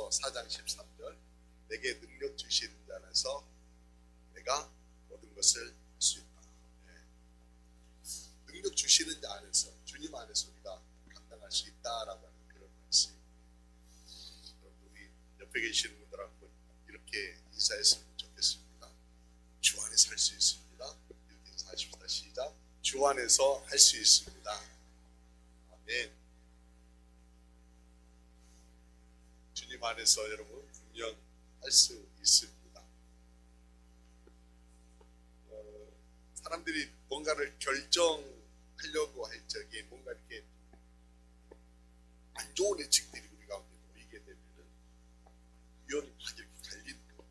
야고보서 4장 13절 내게 능력 주시는 자 안에서 내가 모든 것을 할 수 있다. 능력 주시는 자 안에서 주님 안에서 우리가 감당할 수 있다라고 하는 그런 말씀. 우리 옆에 계시는 분들하고 이렇게 인사했으면 좋겠습니다. 주 안에서 할 수 있습니다. 이렇게 인사하십시다. 시작. 주 안에서 할 수 있습니다. 아멘. 주님 안에서 여러분 분명 할 수 있습니다. 사람들이 뭔가를 결정하려고 할 적에 뭔가 이렇게 안 좋은 예측들이 우리 가운데 보이게 되면은 위원이 확 이렇게 갈리는 거예요.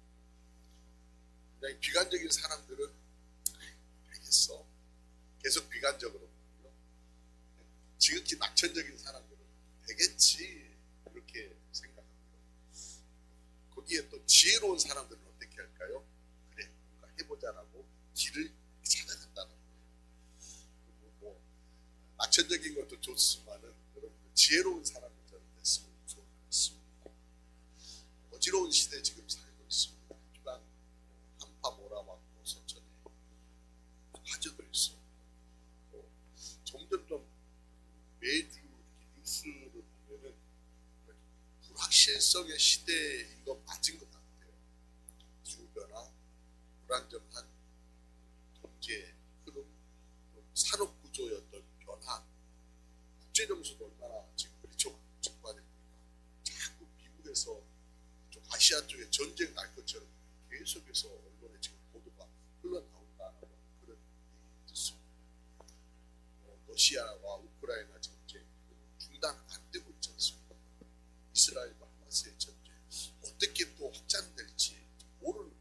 그냥 비관적인 사람들은 알겠어. 계속 비관적으로 보고요. 지극히 낙천적인 사람들은 되겠지 이렇게 생각합니다. 거기에 또 지혜로운 사람들은 어떻게 할까요? 그래 뭔가 해보자라고 길을 찾아간다는 거예요. 뭐 낙천적인 것도 좋지만은 여러분들 지혜로운 사람이 저는 됐으면 좋을 것 같습니다. 어지러운 시대 지금 살고 있습니다. 주간 한파 몰아맞고 서천에 화재도 있어. 점점 매주 이렇게 뉴스를 보면은 불확실성의 시대인 거 맞은 것 같아요. 기후변화, 불안정한 경제 흐름, 산업 구조의 어떤 변화, 국제정세도 얼마나 지금 적반입니다. 자꾸 미국에서 아시아 쪽에 전쟁 날 것처럼 계속해서 언론에 지금 보도가 흘러나온다는 그런 얘기 듣습니다. 러시아와 우크라이나 전쟁 중단 안 되고 있지 않습니까? 이스라엘과 하마스의 전쟁 어떻게 또 확장될지 모르는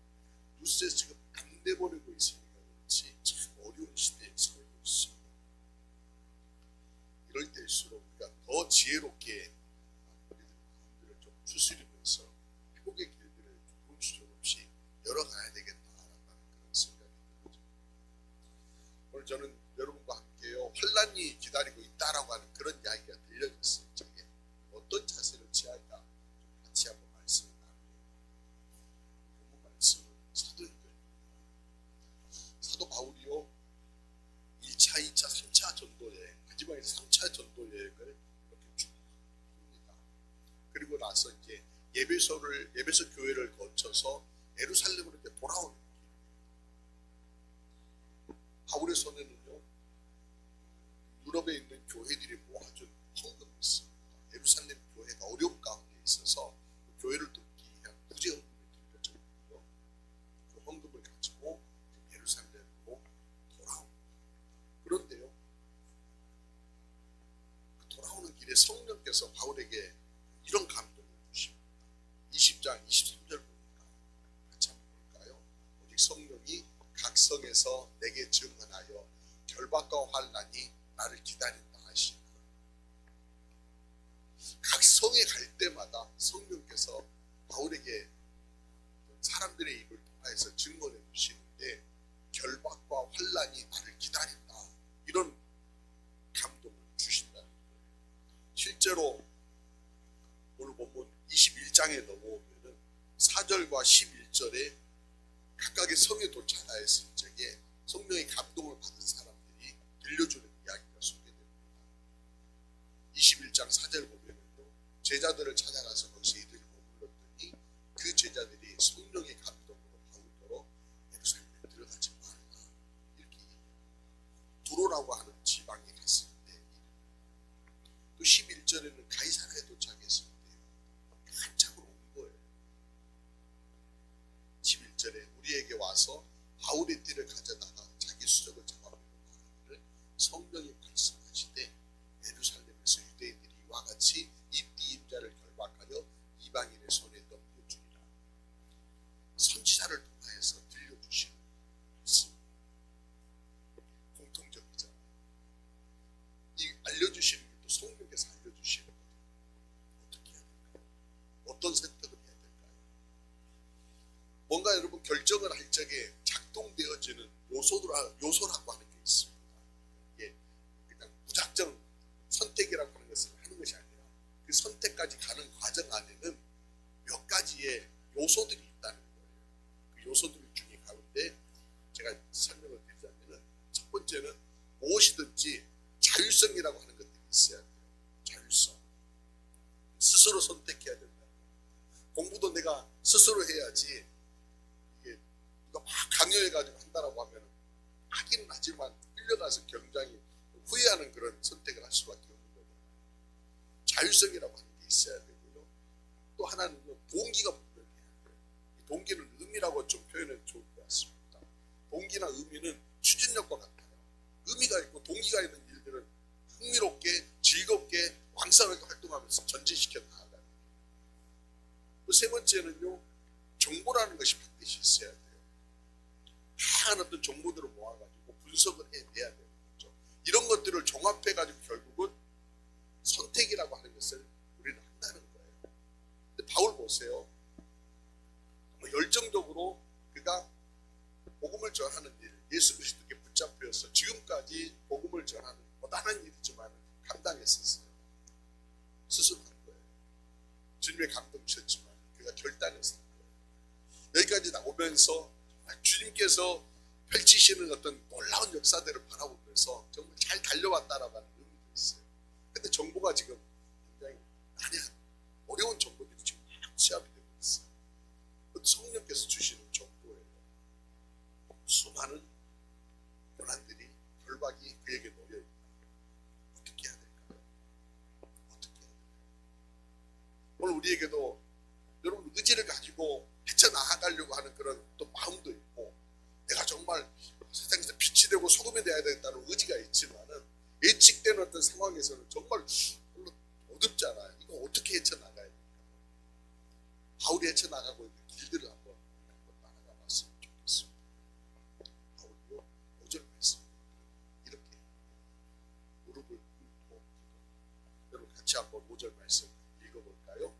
뉴스에 지금 안 돼버리고 있으니까 그렇지 참 어려운 시대에 살고 있습니다. 이럴 때일수록 우리가 더 지혜롭게 우리들 마음들을 좀 추스리면서 회복의 길들을 조금씩 열어가야 되겠다라는 그런 생각이 들죠. 오늘 저는 여러분과 함께요 환란이 기다리고 있다라고 하는 그런 이야기가 들려졌어요. 저게 어떤 자세를 취할까 같이 한번 말씀을 나누고 본문 말씀을 사도행전입니다. 사도 바울이요 1차, 2차, 3차 전도여행 마지막에서 3차 전도여행을 이렇게 쭉 합니다. 그리고 나서 이제 예배소 교회를 거쳐서 예루살렘으로 이렇게 돌아오는 길. 바울의 손에는요 유럽에 있는 교회들이 모아준 헌금이 있습니다. 예루살렘 교회가 어려움 가운데 있어서 그 교회를 돕기 위한 구제 헌금이 들려졌고요. 그 헌금을 가지고 예루살렘으로 돌아옵니다. 그런데요 그 돌아오는 길에 성령께서 바울에게 이런 감동을 주십니다. 20장 23절 보니까 같이 한번 볼까요? 오직 성령이 각 성에서 내게 증언하여 결박과 환난이 나를 기다린다 하시니 각 성에 갈 때마다 성령께서 바울에게 사람들의 입을 통해서 증언해 주시는데 결박과 환난이 나를 기다린다 이런 감동을 주신다는 거예요. 실제로 오늘 본문 21장에 넘어오면은 4절과 11절에 각각의 성에 도착하였을 적에 성령의 감동을 받은 사람들이 들려주는 이야기가 소개됩니다. 21장 4절 보면은요 제자들을 찾아가서 거기서 이들을 머물렀더니 그 제자들이 성령의 감동으로 바울더러 예루살렘에 들어가지 말라 이렇게 두로라고 하는 지방에 갔을 때 또 11절에는 가이사랴에 도착했을 때 한참으로 온 거예요. 11절에 우리에게 와서 바울의 띠를 가져다가 자기 수적을 잡아먹는 바람을 성령이 말씀하시되 예루살렘에서 유대인들이 이와 같이 이 띠임자를 결박하여 이방인의 손에 넘겨주리라. 선지자를 통하여서 들려주시는 것입니다. 공통적이잖아요. 이 알려주시는 게 또 성령께서 알려주시는 거예요. 어떻게 해야 될까요? 어떤 선택을 해야 될까요? 뭔가 여러분 결정을 할 적에 작동되어지는 요소라고 하는 게 있습니다. 이게 그냥 무작정 선택이라고 하는 것을 하는 것이 아니라 그 선택까지 가는 과정 안에는 요소들이 있다는 거예요. 그 요소들 중에 가운데 제가 설명을 드리자면은 첫 번째는 무엇이든지 자율성이라고 하는 것들이 있어야 돼요. 자율성. 스스로 선택해야 된다. 공부도 내가 스스로 해야지 이게 누가 막 강요해가지고 한다라고 하면 하기는 하지만 끌려가서 굉장히 후회하는 그런 선택을 할 수밖에 없는 거예요. 자율성이라고 하는 게 있어야 되고요. 또 하나는 동기가 분명해야 돼요. 이 동기는 의미라고 좀 표현하면 좋을 것 같습니다. 동기나 의미는 추진력과 같아요. 의미가 있고 동기가 있는 일들은 흥미롭게 즐겁게 왕성하게 활동하면서 전진시켜 나아가는 거예요. 또 세 번째는요, 정보라는 것이 반드시 있어야 돼요. 다양한 어떤 정보들을 모아가지고 분석을 해내야 되는 거죠. 이런 것들을 종합해가지고 결국은 선택이라고 하는 것을 우리는 한다는 거예요. 근데 바울 보세요. 정말 열정적으로 그가 복음을 전하는 일, 예수 그리스도께 붙잡혀서 지금까지 복음을 전하는 고단한 일이지만 감당했었어요. 스스로 한 거예요. 주님의 감동 주셨지만 그가 결단해서 한 거예요. 여기까지 나오면서 주님께서 펼치시는 어떤 놀라운 역사들을 바라보면서 정말 잘 달려왔다라는 의미도 있어요. 근데 정보가 지금 굉장히 난해한 어려운 정보들이 지금 막 시합이 되고 있어요. 성령께서 주시는 정보예요. 수많은 고난들이 결박이 그에게 놓여있다. 어떻게 해야 될까요? 어떻게 해야 될까요? 오늘 우리에게도 여러분 의지를 가지고 헤쳐나가려고 하는 그런 또 마음도 있고, 내가 정말 세상에서 빛이 되고 소금이 되어야 되겠다는 의지가 있지만은 예측되는 어떤 상황에서는 정말 별로 어렵잖아요. 이거 어떻게 헤쳐나가야 될까요? 바울이 헤쳐나가고 있는 길들을 한번 따라가 봤으면 좋겠습니다. 바울이요, 5절 말씀 이렇게 무릎을 꿇고, 여러분 같이 한번 5절 말씀 읽어볼까요?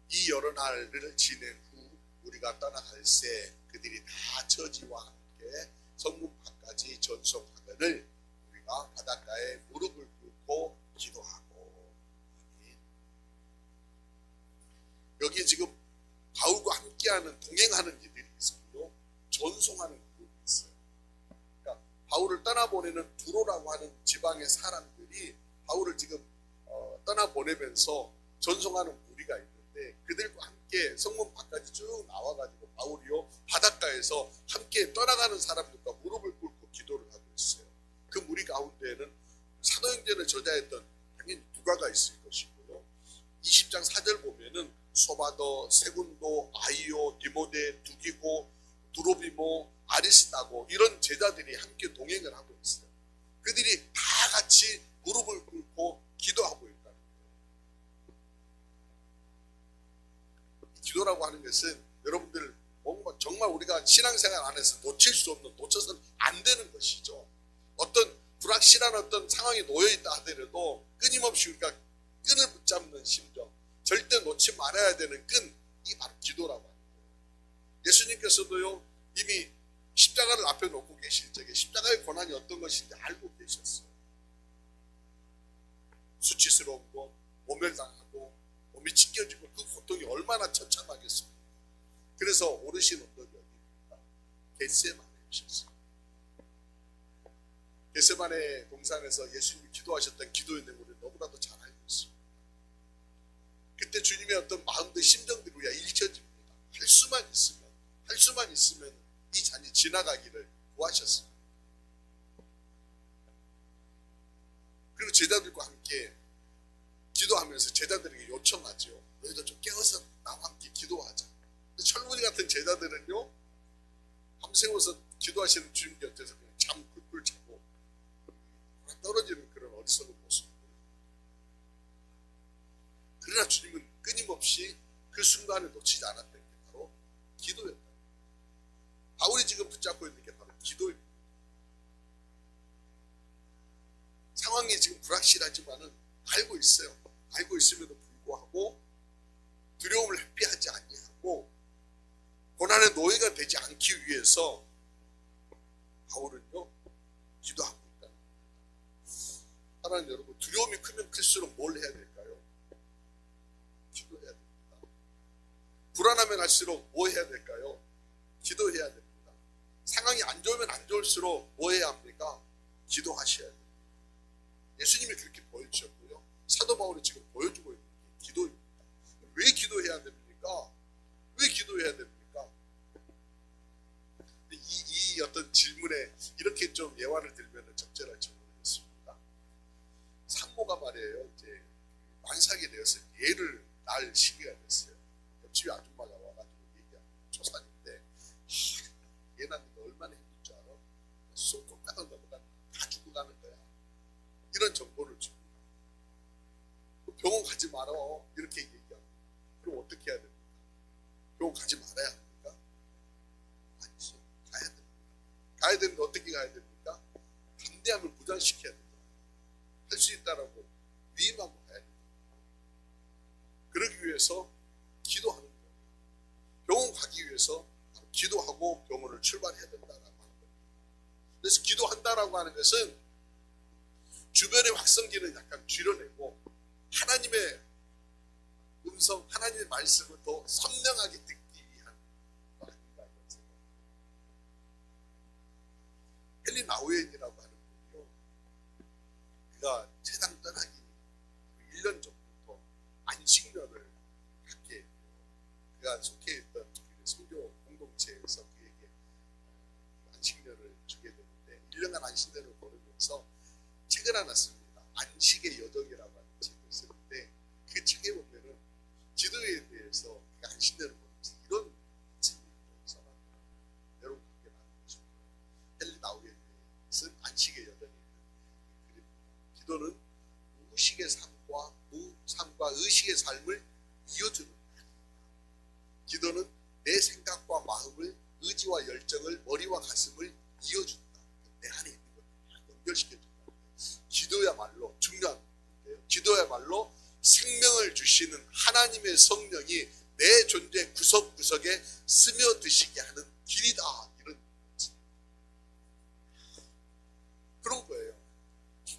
이 여러 날을 지낸 후 우리가 떠나갈새 그들이 다 처지와 함께 성문 밖까지 전송하거늘 우리가 바닷가에 무릎을 꿇고 기도하고. 여기 지금 바울과 함께하는 동행하는 이들이 있고요, 전송하는 그룹이 있어요. 그러니까 바울을 떠나보내는 두로라고 하는 지방의 사람들이 바울을 지금 떠나보내면서 전송하는 무리가 있는데, 그들과 함께 성문 밖까지 쭉 나와가지고 바울이요 바닷가에서 함께 떠나가는 사람들과 무릎을 꿇고 기도를 하고 있어요. 그 무리 가운데에는 사도행전을 저자했던 당연히 누가가 있을 것이고요, 20장 4절 보면은 소바더, 세군도, 아이오, 디모데, 두기고, 두로비모, 아리스다고 이런 제자들이 함께 동행을 하고 있어요. 그들이 다 같이 무릎을 꿇고 기도하고 있다는 거예요. 기도라고 하는 것은 여러분들 뭔가 정말 우리가 신앙생활 안에서 놓칠 수 없는, 놓쳐서는 안 되는 것이죠. 어떤 불확실한 어떤 상황에 놓여있다 하더라도 끊임없이 우리가 끈을 붙잡는 심정, 절대 놓지 말아야 되는 끈, 이게 바로 기도라고 하는 거예요. 예수님께서도요 이미 십자가를 앞에 놓고 계실 적에 십자가의 고난이 어떤 것인지 알고 계셨어요. 수치스러움도, 모멸당하고 몸이 찢겨지고 그 고통이 얼마나 처참하겠습니까? 그래서 오르신 언덕이 어디입니까? 겟세마네 오셨어요. 겟세마네 동산에서 예수님이 기도하셨던 기도의 내용을 너무나도 잘 알고 있습니다. 그때 주님의 어떤 마음들, 심정들이 우리가 읽혀집니다. 할 수만 있으면 이 잔이 지나가기를 구하셨습니다. 그리고 제자들과 함께 기도하면서 제자들에게 요청하죠. 너희도 좀 깨어서 나와 함께 기도하자. 철문이 같은 제자들은요, 밤새워서 기도하시는 주님 곁에서 그냥 잠 꿀꿀 자고 떨어지는 그런 어리석은 모습입니다. 그러나 주님은 끊임없이 그 순간을 놓치지 않았던 게 바로 기도였다. 바울이 지금 붙잡고 있는 게 바로 기도입니다. 상황이 지금 불확실하지만은 알고 있어요. 알고 있음에도 불구하고 두려움을 회피하지 아니하고 고난의 노예가 되지 않기 위해서 바울은요 기도하고 있다. 사랑하는 여러분, 두려움이 크면 클수록 뭘 해야 될까요? 기도해야 됩니다. 불안하면 할수록 뭐 해야 될까요? 기도해야 됩니다. 상황이 안 좋으면 안 좋을수록 뭐 해야 합니까? 기도하셔야 돼요. 예수님이 그렇게 보여주셨고요. 사도 바울이 지금 보여주고 있는 게 기도입니다. 왜 기도해야 됩니까? 왜 기도해야 됩니까? 이 어떤 질문에 이렇게 좀 예화를 들면 적절할지 모르겠습니다. 산모가 말이에요. 이제 만삭이 되었을 때 얘를 낳을 시기가 됐어요. 옆집에 아줌마가 와가지고 얘기하는 초산인데 얘 낳는 거 얼마나 힘들 줄 알아? 손톱가락 넘어가 다 죽어가는 거야. 이런 정보를 줍니다. 병원 가지 말어 이렇게 얘기하고 그럼 어떻게 해야 됩니까? 병원 가지 말아야 합니까? 아니죠. 가야 됩니다. 가야 되는데 어떻게 가야 됩니까? 담대함을 무장시켜야 됩니다. 할 수 있다라고 위임하고 가야 됩니다. 그러기 위해서 기도하는 거예요. 병원 가기 위해서 기도하고 병원을 출발해야 된다라고 하는 거예요. 그래서 기도한다라고 하는 것은 주변의 확성기는 약간 줄여내고 하나님의 음성, 하나님의 말씀을 더 선명하게 듣기 위한 거 아닌가 이런 생각입니다. 헨리 나우엔이라고 하는 분이요. 그가 세상 떠나기 1년 전부터 안식년을 갖게 했고요. 그가 속해 있던 선교 공동체에서 그에게 안식년을 주게 되는데 1년간 안식년을 보내면서 책을 하나 씁니다. 안식의 여정이라고 하는 책을 쓰는데 그 책에 보면은 기도에 대해서 안식년을 보면서 이런 책이 써놨더라고요. 여러분 함께 나누고 헨리 나우엔이 쓴 안식의 여정이라는 글입니다. 기도는 무의식의 삶과 무상과 의식의 삶을 이어주는 것입니다. 기도는 내 생각과 마음을, 의지와 열정을, 머리와 가슴을 이어준다. 내 안에 있는 것을 연결시켜준다. 기도야말로 중요한 건데요. 기도야말로 생명을 주시는 하나님의 성령이 내 존재 구석구석에 스며드시게 하는 길이다. 이런 거지. 그런 거예요.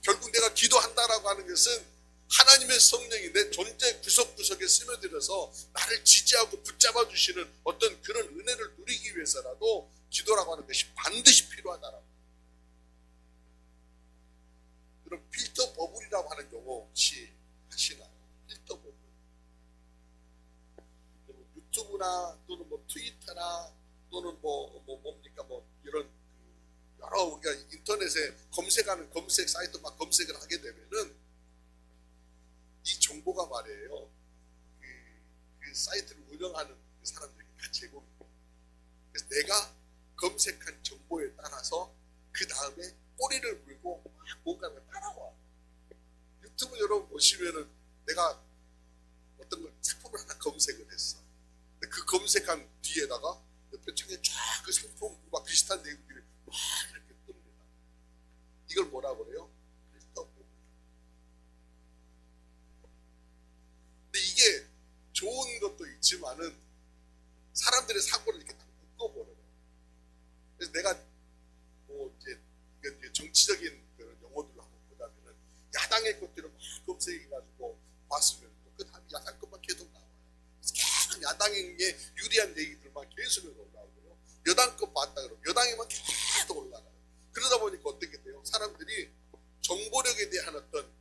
결국 내가 기도한다라고 하는 것은 하나님의 성령이 내 존재 구석구석에 스며들어서 나를 지지하고 붙잡아 주시는 어떤 그런 은혜를 누리기 위해서라도 기도라고 하는 것이 반드시 필요하다라고. 그럼 필터 버블이라고 하는 용어 혹시 하시나요? 필터 버블. 유튜브나 또는 뭐 트위터나 또는 뭡니까 이런 여러 우리가 인터넷에 검색하는 검색 사이트 막 검색을 하게 되면은 이 정보가 말이에요. 그 사이트를 운영하는 그 사람들에게 다 제공입니다. 그래서 내가 검색한 정보에 따라서 그 다음에 꼬리를 물고 막 뭔가를 따라와. 유튜브 여러분 보시면은 내가 어떤 걸 상품을 하나 검색을 했어. 근데 그 검색한 뒤에다가 옆에 창에 쫙 그 상품과 비슷한 내용들이 막 이렇게 뜹니다. 이걸 뭐라고 그래요? 필터. 근데 이게 좋은 것도 있지만은 사람들의 사고를 이렇게 딱 묶어버려요. 그래서 내가 이제 정치적인 그런 용어들로 한번 보자면은 야당의 것들을 막 검색해가지고 봤으면 그 다음에 야당 것만 계속 나와요. 그래서 계속 야당에 유리한 얘기들만 계속 올라오고요. 여당 것 봤다 그러면 여당에만 계속 올라가요. 그러다 보니까 어떻게 돼요? 사람들이 정보력에 대한 어떤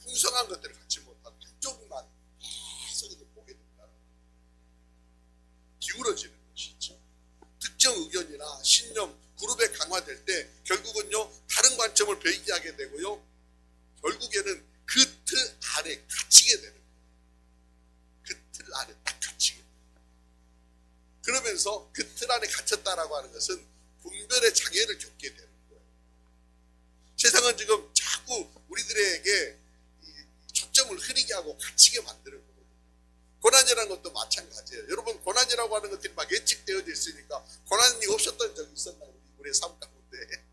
풍성한 것들을 갖지 못하고 한쪽만 계속 보게 된다. 기울어지는 것이죠. 특정 의견이나 신념, 그룹에 강화될 때 결국은요 다른 관점을 배기하게 되고요 결국에는 그 틀 안에 갇히게 되는 거예요. 그 틀 안에 딱 갇히게 돼요. 그러면서 그 틀 안에 갇혔다라고 하는 것은 분별의 장애를 겪게 되는 거예요. 세상은 지금 자꾸 우리들에게 초점을 흐리게 하고 갇히게 만드는 거거든요. 고난이라는 것도 마찬가지예요. 여러분 고난이라고 하는 것들이 막 예측되어져 있으니까 고난이 없었던 적이 있었나요? 우리의 삶 가운데.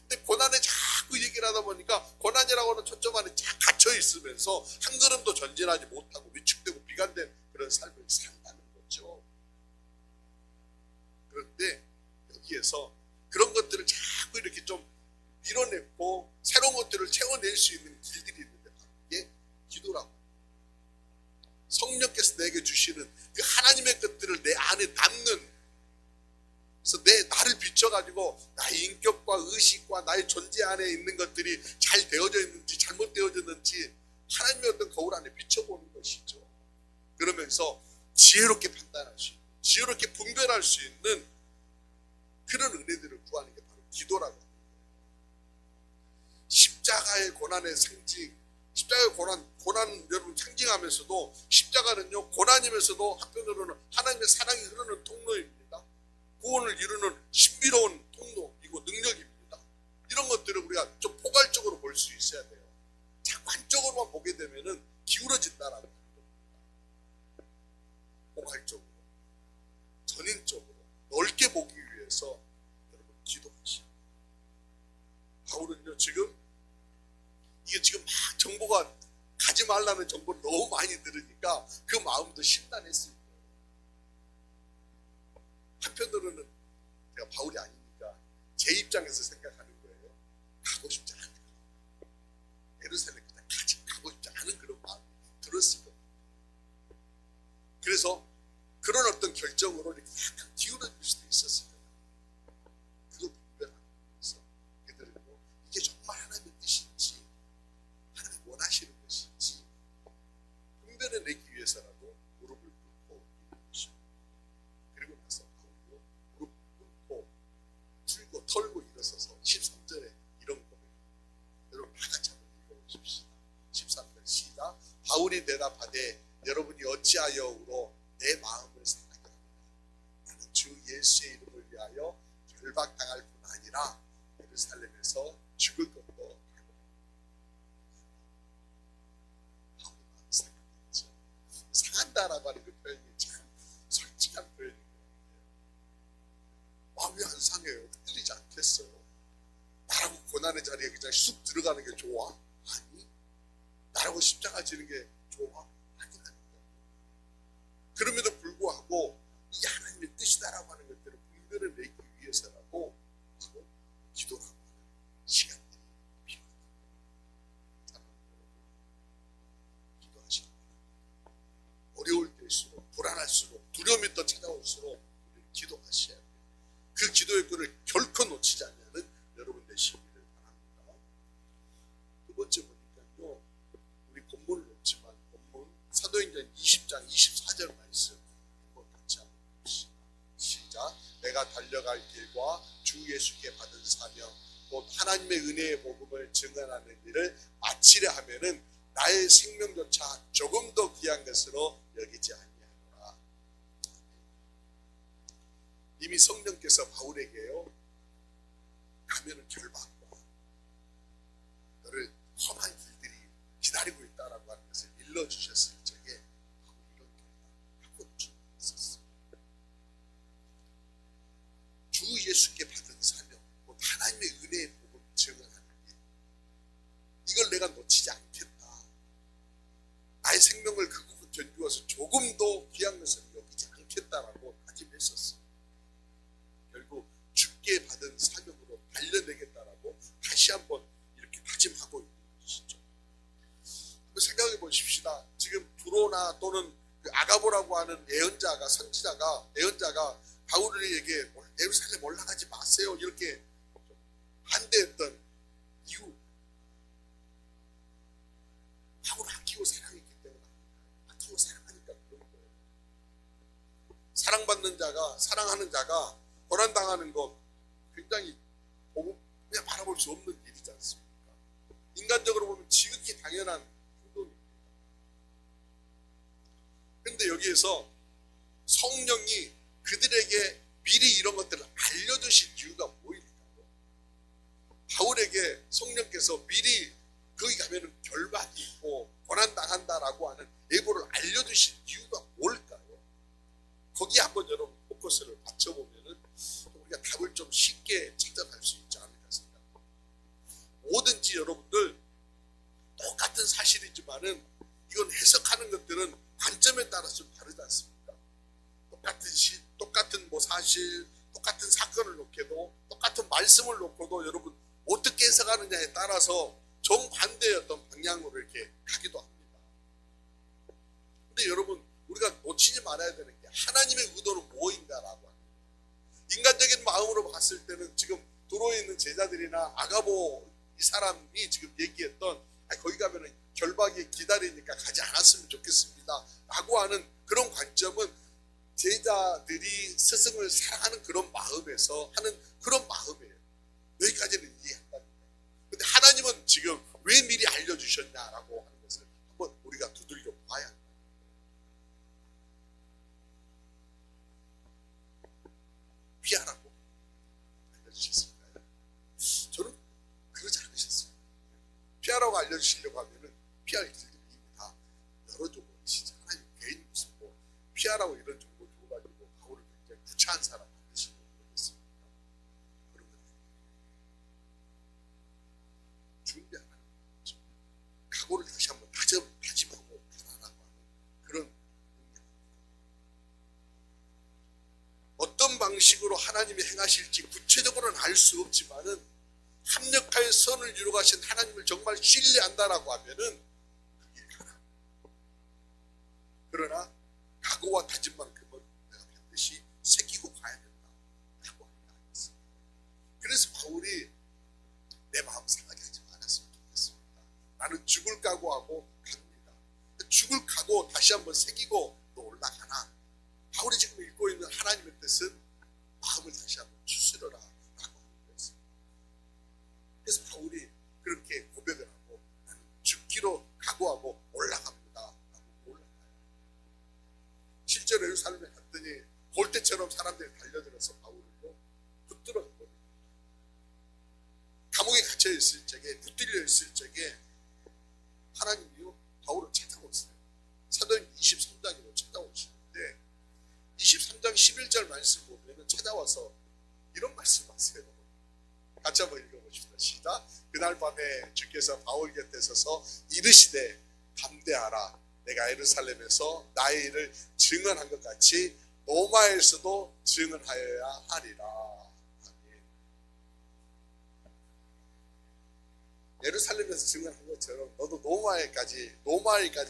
근데 고난에 자꾸 얘기를 하다 보니까 고난이라고 하는 초점 안에 쫙 갇혀 있으면서 한 걸음도 전진하지 못하고 위축되고 비관된 그런 삶을 산다는 거죠. 그런데 여기에서 그런 것들을 자꾸 이렇게 좀 밀어내고 새로운 것들을 채워낼 수 있는 길들이 있는데 바로 이게 기도라고. 성령께서 내게 주시는 그 하나님 의식과 나의 존재 안에 있는 것들이 잘 되어져 있는지 잘못되어졌는지 하나님의 어떤 거울 안에 비춰보는 것이죠. 그러면서 지혜롭게 판단할 수 있는, 지혜롭게 분별할 수 있는 그런 은혜들을 구하는 게 바로 기도라고 합니다. 십자가의 고난의 상징, 십자가의 고난 여러분 상징하면서도 십자가는요 고난이면서도 한편으로는 하나님의 사랑이 흐르는 통로입니다. 구원을 이루는 신비로운 통로이고 능력입니다. 이런 것들을 우리가 좀 포괄적으로 볼 수 있어야 돼요. 자꾸 한쪽으로만 보게 되면은 기울어진다라는 겁니다. 포괄적으로, 전인적으로 넓게 보기 위해서 여러분 기도하시오. 바울은요 지금 이게 지금 막 정보가 가지 말라는 정보를 너무 많이 들으니까 그 마음도 심란했을 거예요. 한편으로는 제가 바울이 아니니까 제 입장에서 생각하는 거예요. 가고 싶지 않은 예루살렘 그냥 가고 싶지 않은 그런 마음이 들었을 겁니다. 그래서 그런 어떤 결정으로 이렇게 약간 기울어질 수도 있었을 거예요. 그걸 분별하면서 그들은요 이게 정말 하나님의 뜻인지 하나님이 원하시는 것인지 분별해내기 위해서라도 무릎을 꿇고 있는 것입니다. 그리고 나서 바울이요 무릎 꿇고 풀고 털고 일어서서 13절에 이런 고백, 여러분 다 같이 한번 읽어보십시다. 13절 시작. 바울이 대답하되 여러분이 어찌하여 울어 내 마음을 상하게 합니다. 나는 주 예수의 이름을 위하여 결박당할 뿐 아니라 예루살렘에서 죽을 것도 하고. 바울이 마음이 상하겠죠. 상한다라고 하는 그 표현이 참 솔직한 표현인 것 같아요. 마음이 안 상해요. 흔들리지 않겠어요. 나라고 고난의 자리에 그냥 쑥 들어가는 게 좋아? 아니. 나라고 십자가 지는 게 좋아? 아니라니까요. 그럼에도 불구하고 이게 하나님의 뜻이다라고 하는 것들을 분별을 내기 위해서라고 바로 기도라고 하는 시간들이 필요합니다. 기도하시기 바랍니다. 어려울 때일수록 불안할수록 두려움이 더 찾아올수록 우리는 기도하셔야 돼요. 그 기도의 끈을 결코 놓치지 않는 여러분 되시기를 바랍니다. 두 번째 보니까요, 우리 본문을 놓지만 본문 사도행전 20장 24절 말씀 한번 같이 한번 봅시다. 시작. 내가 달려갈 길과 주 예수께 받은 사명 곧 하나님의 은혜의 복음을 증언하는 일을 마치려 하면은 나의 생명조차 조금 더 귀한 것으로 여기지 아니하노라. 이미 성령께서 바울에게요 가면은 결박과 너를 험한 길들이 기다리고 있다라고 하는 것을 일러주셨을 적에 바울이 이런 결박하고 준비했었어요. 주 예수께 받은 사명 곧 하나님의 은혜의 복음을 증언하는 일, 이걸 내가 놓치지 않겠다. 나의 생명을 그곳 견주어서 조금 더 귀한 것을 여기지 않겠다라고 다짐했었어요. 결국 죽게 받은 사명으로 달려내겠다라고 다시 한번 이렇게 다짐하고 있는 것이죠. 한번 생각해 보십시다. 지금 브로나 또는 그 아가보라고 하는 예언자가 예언자가 바울에게 예루살렘 올라가지 마세요 이렇게 반대했던 이유, 바울을 아끼고 사랑했기 때문에 아끼고 사랑하니까 그런 거예요. 사랑받는 자가 사랑하는 자가 고난당하는 것 굉장히 그냥 바라볼 수 없는 일이지 않습니까? 인간적으로 보면 지극히 당연한 행동입니다. 그런데 여기에서 성령이 그들에게 미리 이런 것들을 알려주신 이유가 뭐일까요? 바울에게 성령께서 미리 거기 가면은 결박이 있고 고난당한다라고 하는 예고를 알려주신 이유가 뭘까요? 거기에 한번 여러분 포커스를 맞춰보면은 우리가 답을 좀 쉽게 찾아갈 수 있지 않을까 생각합니다. 뭐든지 여러분들 똑같은 사실이지만은 이건 해석하는 것들은 관점에 따라서 좀 다르지 않습니까? 똑같은 뭐 사실, 똑같은 사건을 놓고도 똑같은 말씀을 놓고도 여러분 어떻게 해석하느냐에 따라서 정반대의 어떤 방향으로 이렇게 가기도 합니다. 근데 여러분 우리가 놓치지 말아야 되는 게 하나님의 의도는 무엇인가라고 합니다. 인간적인 마음으로 봤을 때는 지금 두로에 있는 제자들이나 아가보 이 사람이 지금 얘기했던 거기 가면은 결박이 기다리니까 가지 않았으면 좋겠습니다 라고 하는 그런 관점은 제자들이 스승을 사랑하는 그런 마음에서 하는 그런 마음이에요. 여기까지는 이해한다. 근데 하나님은 지금 왜 미리 알려주셨냐라고 하는 것을 한번 우리가 두들겨 봐야 합니다. 피하라고 알려주셨을까요? 저는 그러지 않으셨어요. 피하라고 알려주시려고 하면은 피할 길들이 이미 다 열어줘 버리시죠. 하나님 괜히 무슨 뭐 피하라고 이런 정보 줘가지고 바울을 굉장히 구차한 사람 만드시려고 그러겠습니다. 그런 건 준비하는 거죠. 각오를 다시 한번 다짐하고 가라라고 하는 그런 의미입니다. 어떤 방식으로 하나님이 행하실지 구체적으로는 알 수 없지만은 합력하여 선을 이루가신 하나님을 정말 신뢰한다라고 하면은 그 길 가라. 그러나 각오와 다짐만큼은 내가 반드시 새기고 가야 된다라고 합니다. 그래서 바울이 내 마음 상하게 하지 말았으면 좋겠습니다. 나는 죽을 각오하고 갑니다. 죽을 각오 다시 한번 새기고 또 올라가나. 바울이 지금 읽고 있는 하나님의 뜻은 마음을 다시 한번 추스려라 라고 하는 거였습니다. 그래서 바울이 그렇게 고백을 하고 나는 죽기로 각오하고 올라갑니다 라고 올라가요. 실제로 예루살렘에 갔더니 볼 때처럼 사람들이 달려들어서 바울을요 붙들어 가거든요. 감옥에 갇혀 있을 적에 붙들려 있을 적에 하나님이요 바울을 찾아오세요. 사도행 23장으로 찾아오시는데 23장 11절 말씀 보면 찾아와서 이런 말씀하세요. 같이 한번 읽어보십시다. 시작. 그날 밤에 주께서 바울 곁에 서서 이르시되 담대하라. 내가 예루살렘에서 나의 일을 증언한 것 같이 로마에서도 증언하여야 하리라. 아멘. 예루살렘에서 증언한 것처럼 너도 로마에까지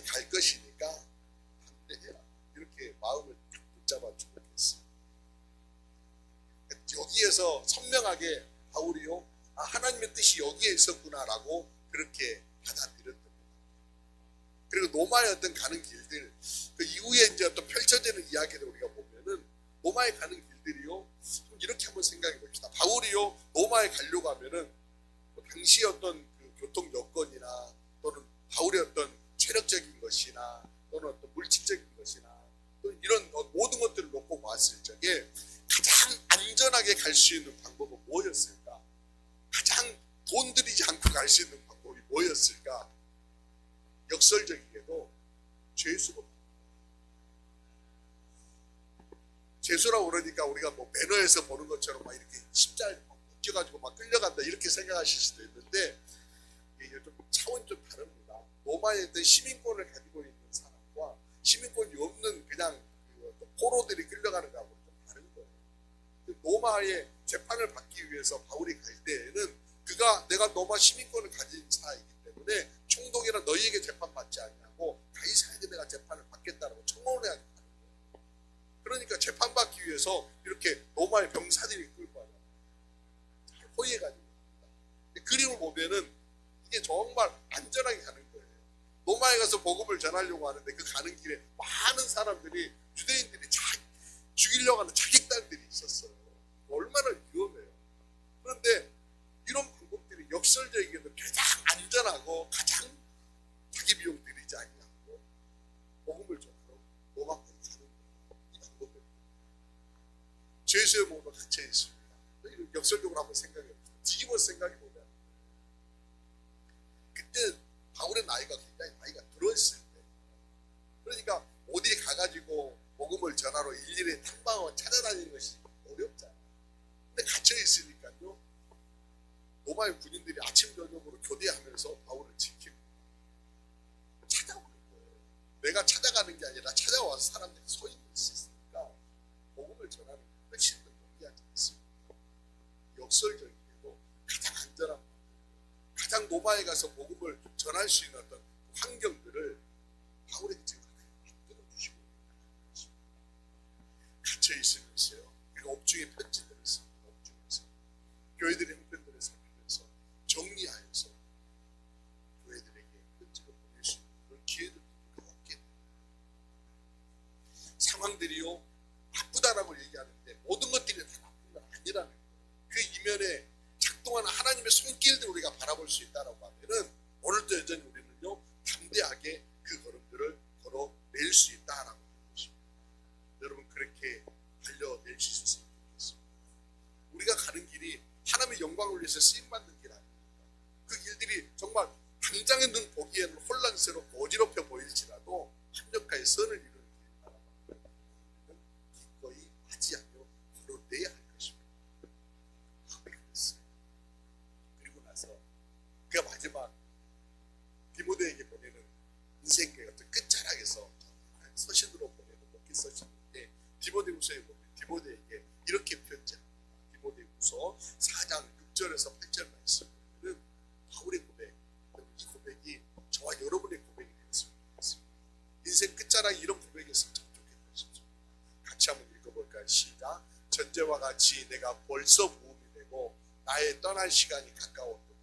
갈 것이니까 담대해라. 이렇게 마음을 붙잡아주고 있습니다. 여기에서 선명하게 바울이요 하나님의 뜻이 여기에 있었구나라고 그렇게 받아들였답니다. 그리고 로마에 어떤 가는 길들 그 이후에 이제 어떤 펼쳐지는 이야기를 우리가 보면은 로마에 가는 길들이요 이렇게 한번 생각해 봅시다. 바울이요 로마에 가려고 하면은 당시 어떤 그 교통 여건이나 또는 바울의 어떤 체력적인 것이나 또는 어떤 물질적인 것이나 또 이런 모든 것들을 놓고 봤을 적에 가장 안전하게 갈 수 있는 방법은 뭐였을까? 가장 돈 들이지 않고 갈 수 있는 방법이 뭐였을까? 역설적이게도 죄수로. 죄수라고 그러니까 우리가 뭐 매너에서 보는 것처럼 막 이렇게 십자에 묶여가지고 막 끌려간다 이렇게 생각하실 수도 있는데 이게 좀 차원이 좀 다릅니다. 로마에 있던 시민권을 가지고 있는 사람과 시민권이 없는 그냥 포로들이 끌려가는 거하고 좀 다른 거예요. 로마의 재판을 받기 위해서 바울이 갈 때에는 내가 로마 시민권을 가진 자이기 때문에 총독이라 너희에게 재판받지 않냐고 가이사에게 내가 재판을 받겠다라고 청원을 해야 된다는 거예요. 그러니까 재판받기 위해서 이렇게 로마의 병사들이 끌고 와요. 호위해가지고 갑니다. 그림을 보면은 이게 정말 안전하게 가는 거예요. 로마에 가서 복음을 전하려고 하는데 그 가는 길에 많은 사람들이 유대인들이 죽이려고 하는 자객단들이 있었어요. 얼마나 위험해요. 그런데 이런 방법들이 역설적이게도 가장 안전하고 가장 자기 비용 들이지 않냐고 복음을 전하러 로마까지 가는 거예요. 이 방법입니다. 죄수의 몸으로 갇혀 있습니다. 역설적으로 한번 생각해 봅시다. 뒤집어서 생각해 보면 그때 바울의 나이가 굉장히 나이가 들어있을 때 그러니까 어디 가가지고 복음을 전하러 일일이 탐방을 찾아다니는 것이 어렵잖아요. 근데 갇혀 있으니까요. 로마의 군인들이 아침 저녁으로 교대하면서 바울을 지키고 찾아오는 거예요. 내가 찾아가는 게 아니라 찾아와서 사람들이 서 있는 수 있으니까 복음을 전하는 게 훨씬 더 용이하지 않습니까? 역설적이게도 가장 안전한 방법, 가장 로마에 가서 복음을 전할 수 있는 어떤 환경들을 바울에게 지금 만들어 주시고 있는 것입니다. 갇혀 있으면서요. 그리고 옥중에 편지들을 씁니다. 옥중에서 교회들의 형편들을 살피면서 정리하여서 교회들에게 편지를 보낼 수 있는 그런 기회들도 없게 됩니다. 상황들이요 나쁘다라고 얘기하는데 모든 것들이 다 나쁜 건 아니라는 거예요. 그 이면에 작동하는 하나님의 손길들 우리가 바라볼 수 있다라고 하면은 오늘도 여전히 우리는요 담대하게 그 걸음들을 걸어낼 수 있다라고 하는 것입니다. 여러분 그렇게 달려낼 수 있었으면 좋겠습니다. 우리가 가는 길이 하나님의 영광을 위해서 쓰임받는 길 아닙니까? 그 길들이 정말 당장의 눈 보기에는 혼란스럽고 어지럽혀 보일지라도 합력하여 선을 이루는 길이라고 우리는 기꺼이 하지하며 걸어내야 할 것입니다. 그랬어요. 그리고 나서 그가 마지막 디모데에게 보내는 인생의 어떤 끝자락에서 서신으로 보내는 목기 서신인데 디모데후서에 보면 디모데에게 이렇게 편지합니다. 디모데후서 4장 6절에서 8절 말씀은 바울의 고백, 이 고백이 저와 여러분의 고백이 되었으면 좋겠습니다. 인생 끝자락에 이런 고백이었으면 참 좋겠다 싶습니다. 같이 한번 읽어볼까요? 시작. 전제와 같이 내가 벌써 무음이 되고 나의 떠날 시간이 가까웠구나.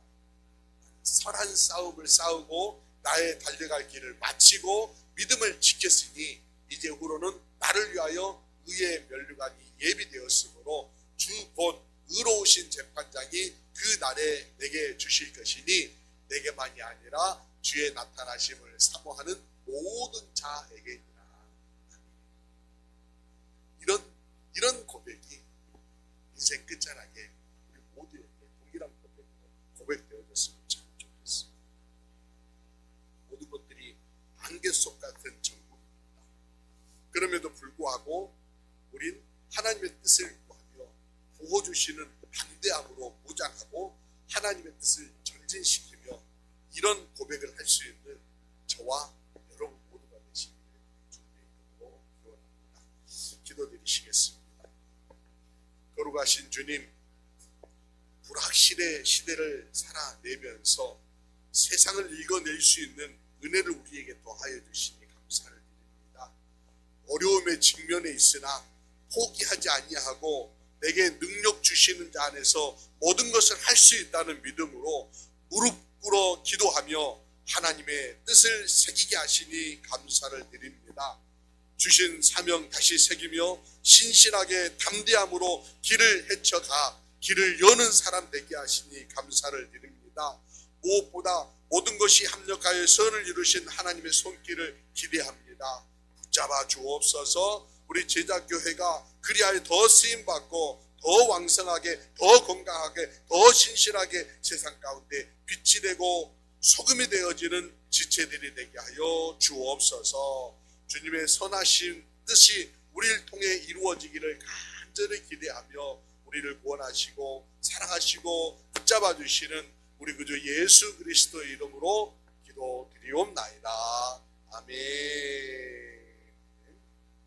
선한 싸움을 싸우고 나의 달려갈 길을 마치고 믿음을 지켰으니 이제 후로는 나를 위하여 의의 면류관이 예비되었으므로 주 곧 의로우신 재판장이 그 날에 내게 주실 것이니 내게만이 아니라 주의 나타나심을 사모하는 모든 자에게니라. 이런 고백이 인생 끝자락에 우리 모두에게 동일한 고백으로 고백되어졌으면 참 좋겠습니다. 모든 것들이 안개 속 같은 정국입니다. 그럼에도 불구하고 우린 하나님의 뜻을 구하며 보호 주시는 담대함으로 무장하고 하나님의 뜻을 전진시키며 이런 고백을 할 수 있는 저와 여러분 모두가 되시기를 주님의 이름으로 기원합니다. 기도드리시겠습니다. 거룩하신 주님, 불확실의 시대를 살아내면서 세상을 읽어낼 수 있는 은혜를 우리에게 더하여 주시니 감사를 드립니다. 어려움에 직면해 있으나 포기하지 아니하고 내게 능력 주시는 자 안에서 모든 것을 할 수 있다는 믿음으로 무릎 꿇어 기도하며 하나님의 뜻을 새기게 하시니 감사를 드립니다. 주신 사명 다시 새기며 신실하게 담대함으로 길을 헤쳐가 길을 여는 사람 되게 하시니 감사를 드립니다. 무엇보다 모든 것이 합력하여 선을 이루신 하나님의 손길을 기대합니다. 붙잡아 주옵소서. 우리 제자교회가 그리하여 더 쓰임받고 더 왕성하게 더 건강하게 더 신실하게 세상 가운데 빛이 되고 소금이 되어지는 지체들이 되게 하여 주옵소서. 주님의 선하신 뜻이 우리를 통해 이루어지기를 간절히 기대하며 우리를 구원하시고 사랑하시고 붙잡아 주시는 우리 구주 예수 그리스도의 이름으로 기도드리옵나이다. 아멘.